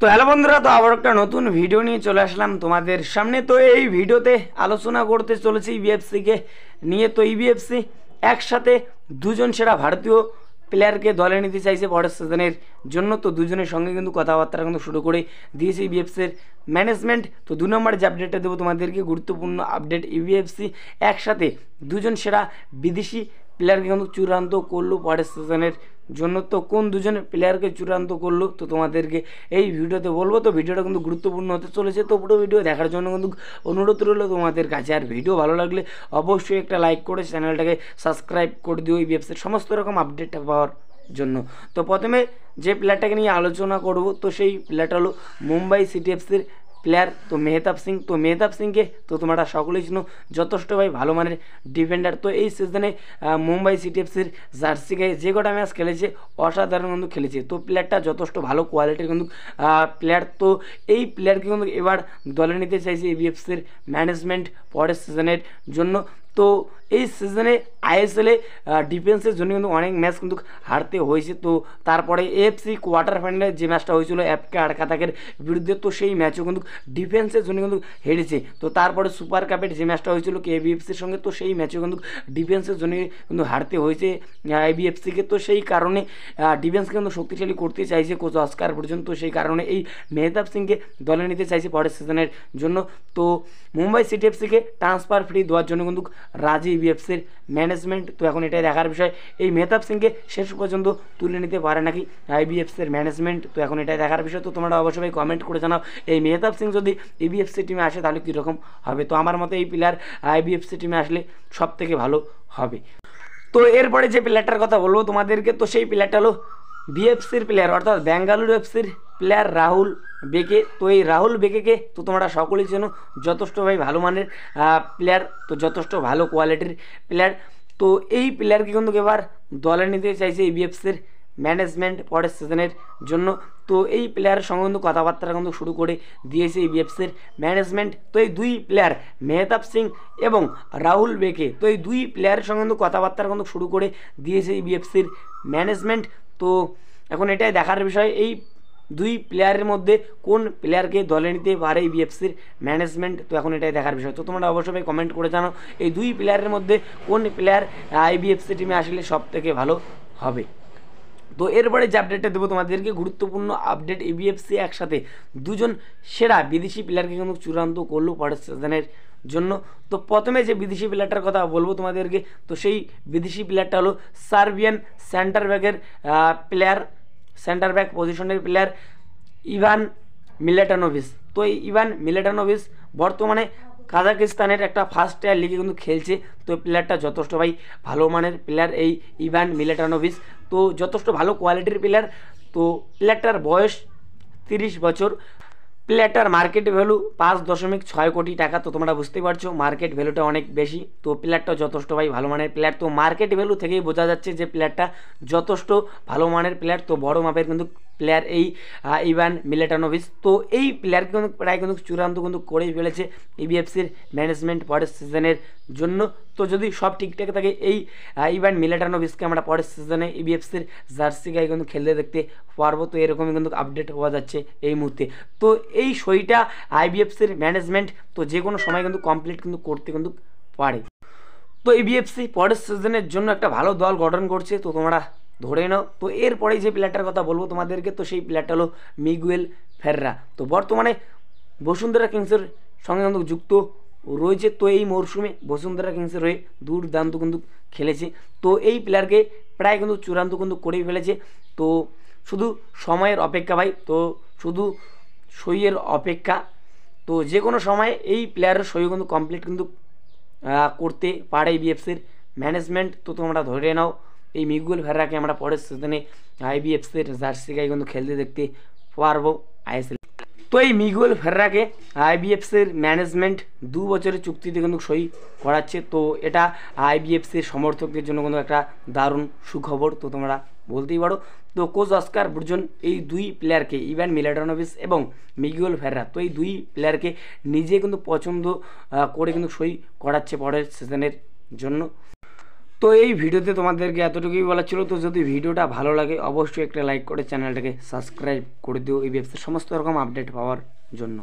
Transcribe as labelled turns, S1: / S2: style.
S1: তো হ্যালো বন্ধুরা, তো আবার একটা নতুন ভিডিও নিয়ে চলে আসলাম তোমাদের সামনে। তো এই ভিডিওতে আলোচনা করতে চলেছি ইবিএফসিকে নিয়ে। তো ইবিএফসি একসাথে দুজন সেরা ভারতীয় প্লেয়ারকে দলে নিতে চাইছে পরের সিজনের জন্য। তো দুজনের সঙ্গে কিন্তু কথাবার্তা কিন্তু শুরু করে দিয়েছে ইবিএফসির ম্যানেজমেন্ট। তো 2 নম্বর যে আপডেটটা দেবো তোমাদেরকে, গুরুত্বপূর্ণ আপডেট, ইবিএফসি একসাথে দুজন সেরা বিদেশি প্লেয়ারকে কিন্তু চূড়ান্ত করলো পরের সিজনের জন্য। তো কোন দুজন প্লেয়ারকে চূড়ান্ত করলো তো তোমাদেরকে এই ভিডিওতে বলবো। তো ভিডিওটা কিন্তু গুরুত্বপূর্ণ হতে চলেছে, তো পুরো ভিডিও দেখার জন্য কিন্তু অনুরোধ রইল তোমাদের কাছে। আর ভিডিও ভালো লাগলে অবশ্যই একটা লাইক করে চ্যানেলটাকে সাবস্ক্রাইব করে দিও ইবিএফসির সমস্ত রকম আপডেটটা পাওয়ার জন্য। তো প্রথমে যে প্লেয়ারটাকে নিয়ে আলোচনা করব, তো সেই প্লেয়ারটা হলো মুম্বাই সিটি এফসির প্লেয়ার তো মেহতাব সিং। তো মেহতাব সিংকে তো তোমরা সকলেই চিনো, যথেষ্ট ভাই ভালো মানের ডিফেন্ডার। তো এই সিজনে মুম্বাই সিটি এফসির জার্সি গায়ে যে কটা ম্যাচ খেলেছে অসাধারণ কিন্তু খেলেছে। তো প্লেয়ারটা যথেষ্ট ভালো কোয়ালিটির কিন্তু প্লেয়ার। তো এই প্লেয়ারকে কিন্তু এবার দলে নিতে চাইছে ইবিএফসির ম্যানেজমেন্ট পরের সিজনের জন্য। তো এই সিজনে আইএসএলে ডিফেন্সের জন্য কিন্তু অনেক ম্যাচ কিন্তু হারতে হয়েছে। তো তারপরে এএফসি কোয়ার্টার ফাইনালে যে ম্যাচটা হয়েছিল এফকে আরকাতাকের বিরুদ্ধে, তো সেই ম্যাচও কিন্তু ডিফেন্সের জন্য কিন্তু হেরেছে। তো তারপরে সুপার কাপের যে ম্যাচটা হয়েছিল কেবিএফসির সঙ্গে, তো সেই ম্যাচও কিন্তু ডিফেন্সের জন্য কিন্তু হারতে হয়েছে আইবিএফসিকে। তো সেই কারণে ডিফেন্সকে কিন্তু শক্তিশালী করতে চাইছে কোচ অস্কার পর্যন্ত। সেই কারণে এই মেহতাব সিংকে দলে নিতে চাইছে পরের সিজনের জন্য। তো মুম্বাই সিটি এফসিকে ট্রান্সফার ফ্রি দেওয়ার জন্য কিন্তু রাজি ইবিএফসির ম্যানেজমেন্ট। তো এখন এটাই দেখার বিষয়, এই মেহতাব সিংকে শেষ পর্যন্ত তুলে নিতে পারে নাকি আইবিএফসির ম্যানেজমেন্ট। তো এখন এটাই দেখার বিষয়। তো তোমরা অবশ্যই কমেন্ট করে জানাও, এই মেহতাব সিং যদি ইবিএফসি টিমে আসে তাহলে কীরকম হবে। তো আমার মতে এই প্লেয়ার আইবিএফসি টিমে আসলে সব থেকে ভালো হবে। তো এরপরে যে প্লেয়ারটার কথা বলবো তোমাদেরকে, তো সেই প্লেয়ারটা হলো বিএফসির প্লেয়ার অর্থাৎ বেঙ্গালুরু এফসির প্লেয়ার রাহুল বেকে। তো এই রাহুল বেকেকে তো তোমরা সকলেই চেনো, যথেষ্ট ভাই ভালো মানের প্লেয়ার, তো যথেষ্ট ভালো কোয়ালিটির প্লেয়ার। তো এই প্লেয়ারকে কিন্তু এবার দলে নিতে চাইছে ইবিএফসির ম্যানেজমেন্ট পরের সিজনের জন্য। তো এই প্লেয়ারের সঙ্গে কিন্তু কথাবার্তা কিন্তু শুরু করে দিয়েছে ইবিএফসির ম্যানেজমেন্ট। তো এই দুই প্লেয়ার মেহতাব সিং এবং রাহুল বেকে, তো এই দুই প্লেয়ারের সঙ্গে কিন্তু কথাবার্তা কিন্তু শুরু করে দিয়েছে ইবিএফসির ম্যানেজমেন্ট। তো এখন এটাই দেখার বিষয়, এই দুই প্লেয়ারের মধ্যে কোন প্লেয়ারকে দলে নিতে পারে ইবিএফসির ম্যানেজমেন্ট। তো এখন এটাই দেখার বিষয়। তো তোমরা অবশ্যই কমেন্ট করে জানাও, এই দুই প্লেয়ারের মধ্যে কোন প্লেয়ার আইবিএফসি টিমে আসলে সব থেকে ভালো হবে। তো এরপরে যে আপডেটটা দেবো তোমাদেরকে, গুরুত্বপূর্ণ আপডেট, ইবিএফসি একসাথে দুজন সেরা বিদেশি প্লেয়ারকে কিন্তু চূড়ান্ত করলো পরের সিজনের জন্য। তো প্রথমে যে বিদেশি প্লেয়ারটার কথা বলবো তোমাদেরকে, তো সেই বিদেশি প্লেয়ারটা হলো সার্বিয়ান সেন্টার ব্যাকের প্লেয়ার, সেন্টার ব্যাক পজিশনের প্লেয়ার ইভান মিলেটানোভিচ। তো এই ইভান মিলেটানোভিচ বর্তমানে কাজাকিস্তানের একটা ফার্স্ট টায়ার লিগে কিন্তু খেলছে। তো প্লেয়ারটা যথেষ্ট ভাই ভালো মানের প্লেয়ার এই ইভান মিলেটানোভিচ, তো যথেষ্ট ভালো কোয়ালিটির প্লেয়ার। তো প্লেয়ারটার বয়স 30 বছর, প্লেয়ারটার মার্কেট ভ্যালু 5.6 কোটি টাকা। তো তোমরা বুঝতেই পারছো মার্কেট ভ্যালুটা অনেক বেশি। তো প্লেয়ারটা যথেষ্ট ভাই ভালো মানের প্লেয়ার। তো মার্কেট ভ্যালু থেকেই বোঝা যাচ্ছে যে প্লেয়ারটা যথেষ্ট ভালো মানের প্লেয়ার। তো বড় মাপের কিন্তু প্লেয়ার এই ইভান মিলেটানোভিচ। তো এই প্লেয়ারকে কিন্তু প্রায় কিন্তু চূড়ান্ত কিন্তু করেই ফেলেছে ইবিএফসির ম্যানেজমেন্ট পরের সিজনের জন্য। তো যদি সব ঠিকঠাক থাকে এই ইভান মিলেটানোভিচকে আমরা পরের সিজনে ইবিএফসির জার্সি গায়ে কিন্তু খেলতে দেখতে পারবো। তো এরকমই কিন্তু আপডেট হওয়া যাচ্ছে এই মুহূর্তে। তো এই সইটা আইবিএফসির ম্যানেজমেন্ট তো যে কোনো সময় কিন্তু কমপ্লিট কিন্তু করতে কিন্তু পারে। তো ইবিএফসি পরের সিজনের জন্য একটা ভালো দল গঠন করছে, তো তোমরা ধরে নাও। তো এরপরে যে প্লেয়ারটার কথা বলবো তোমাদেরকে, তো সেই প্লেয়ারটা হলো মিগুয়েল ফেররা। তো বর্তমানে বসুন্ধরা কিংসের সঙ্গে কিন্তু যুক্ত রয়েছে। তো এই মরশুমে বসুন্ধরা কিংসের হয়ে দুর্দান্ত কিন্তু খেলেছে। তো এই প্লেয়ারকে প্রায় কিন্তু চূড়ান্ত কিন্তু করেই ফেলেছে। তো শুধু সময়ের অপেক্ষা ভাই, তো শুধু সইয়ের অপেক্ষা। তো যে কোনো সময় এই প্লেয়ারের সই কিন্তু কমপ্লিট কিন্তু করতে পারে ইবিএফসির ম্যানেজমেন্ট। তো তোমরা ধরে নাও এই মিগুয়েল ফেররাকে আমরা পরের সিজনে আইবিএফসির জার্সি গায়ে কিন্তু খেলতে দেখতে পারবো আইএসএল। তো এই মিগুয়েল ফেররাকে আইবিএফসির ম্যানেজমেন্ট 2 বছরের চুক্তিতে কিন্তু সই করাচ্ছে। তো এটা আইবিএফসির সমর্থকদের জন্য কিন্তু একটা দারুণ সুখবর, তো তোমরা বলতেই পারো। তো কোচ অস্কার বুর্জন এই দুই প্লেয়ারকে ইভান মিলেটানোভিচ এবং মিগুয়েল ফেররা, তো এই দুই প্লেয়ারকে নিজে কিন্তু পছন্দ করে কিন্তু সই করাচ্ছে পরের সিজনের জন্য। তো এই ভিডিওতে তোমাদেরকে এতটুকুই বলা ছিল। তো যদি ভিডিওটা ভালো লাগে অবশ্যই একটা লাইক করে চ্যানেলটাকে সাবস্ক্রাইব করে দিও এই ব্যবসার সমস্ত রকম আপডেট পাওয়ার জন্য।